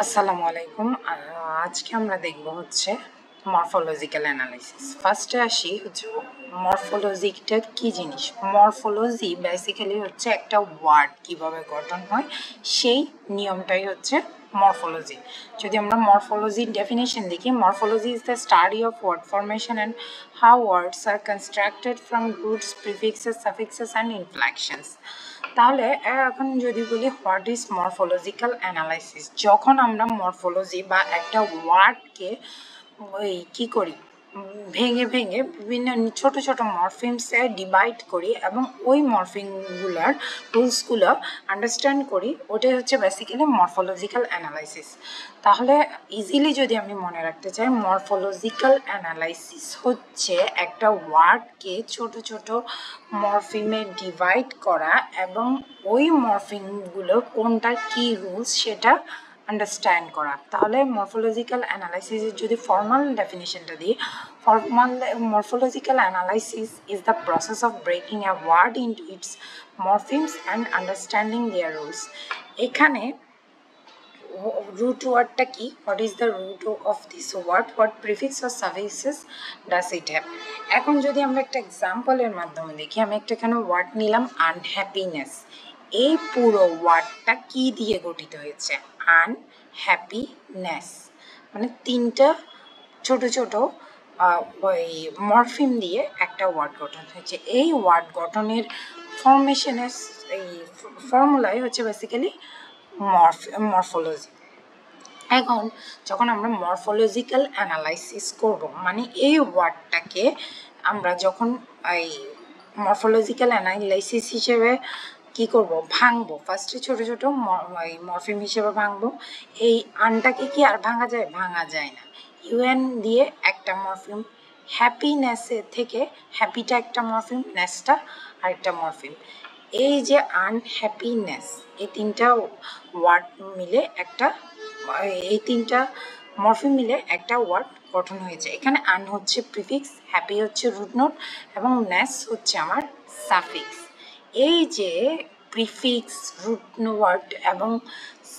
আসসালামু আলাইকুম। আজকে আমরা দেখব হচ্ছে মরফোলজিক্যাল অ্যানালাইসিস। ফার্স্টে আসি হচ্ছে মরফোলজিটা কি জিনিস। মরফোলজি বেসিক্যালি হচ্ছে একটা ওয়ার্ড কিভাবে গঠন হয় সেই নিয়মটাই হচ্ছে মরফোলজি। যদি আমরা মরফোলজির ডেফিনেশন দেখি, morphology is the study of word formation and how words are constructed from roots, prefixes, suffixes and inflections. তাহলে এখন যদি বলি হোয়াট ইজ মরফোলজিক্যাল অ্যানালাইসিস, যখন আমরা মরফোলজি বা একটা ওয়ার্ডকে ওই কী করি ভেঙে ভেঙে বিভিন্ন ছোট ছোট মরফিমসে ডিভাইড করি এবং ওই মরফিমগুলোর রুলসগুলো আন্ডারস্ট্যান্ড করি, ওটাই হচ্ছে বেসিক্যালি মরফোলজিক্যাল অ্যানালাইসিস। তাহলে ইজিলি যদি আমি মনে রাখতে চাই, মরফোলজিক্যাল অ্যানালাইসিস হচ্ছে একটা ওয়ার্ডকে ছোট ছোট মরফিমে ডিভাইড করা এবং ওই মরফিমগুলো কোনটার কী রুলস সেটা আন্ডারস্ট্যান্ড করা। তাহলে মরফোলজিক্যাল অ্যানালাইসিসের যদি ফর্মাল ডেফিনেশনটা দিই, morphological analysis is the process of breaking a word into its morphemes and understanding their rules. এখানে root wordটা কি, what is the root of this word, what prefix or suffixes does it have। এখন যদি আমরা একটা এক্সাম্পলের মাধ্যমে দেখি, আমি একটা এখানে ওয়ার্ড নিলাম আনহ্যাপিনেস। এই পুরো ওয়ার্ডটা কি দিয়ে গঠিত হয়েছে? আনহ্যাপিনেস, মানে তিনটা ছোট ছোট ওই মরফিম দিয়ে একটা ওয়ার্ড গঠন হয়েছে। এই ওয়ার্ড গঠনের ফরমেশনের এই ফর্মুলাই হচ্ছে বেসিক্যালি মরফোলজি। এখন যখন আমরা মরফোলজিক্যাল অ্যানালাইসিস করব, মানে এই ওয়ার্ডটাকে আমরা যখন এই মরফোলজিক্যাল অ্যানালাইসিস হিসেবে কি করব, ভাঙবো। ফার্স্টে ছোট ছোট মরফিম হিসেবে ভাঙবো। এই আনটাকে কি আর ভাঙা যায়? ভাঙা যায় না। ইউএন দিয়ে একটা মরফিম, হ্যাপিনেসের থেকে হ্যাপিটা একটা মরফিম, নেসটা আরেকটা মরফিম। এই যে আনহ্যাপিনেস, এই তিনটা ওয়ার্ড মিলে একটা, এই তিনটা মরফিম মিলে একটা ওয়ার্ড গঠন হয়েছে। এখানে আন হচ্ছে প্রিফিক্স, হ্যাপি হচ্ছে রুট নোট এবং নেস হচ্ছে আমার সাফিক্স। এই যে প্রিফিক্স, রুট ওয়ার্ড এবং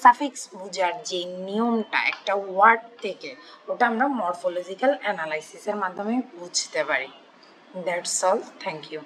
সাফিক্স বোঝার যে নিয়মটা একটা ওয়ার্ড থেকে, ওটা আমরা মরফোলজিক্যাল অ্যানালাইসিসের মাধ্যমে বুঝতে পারি। That's all, thank you.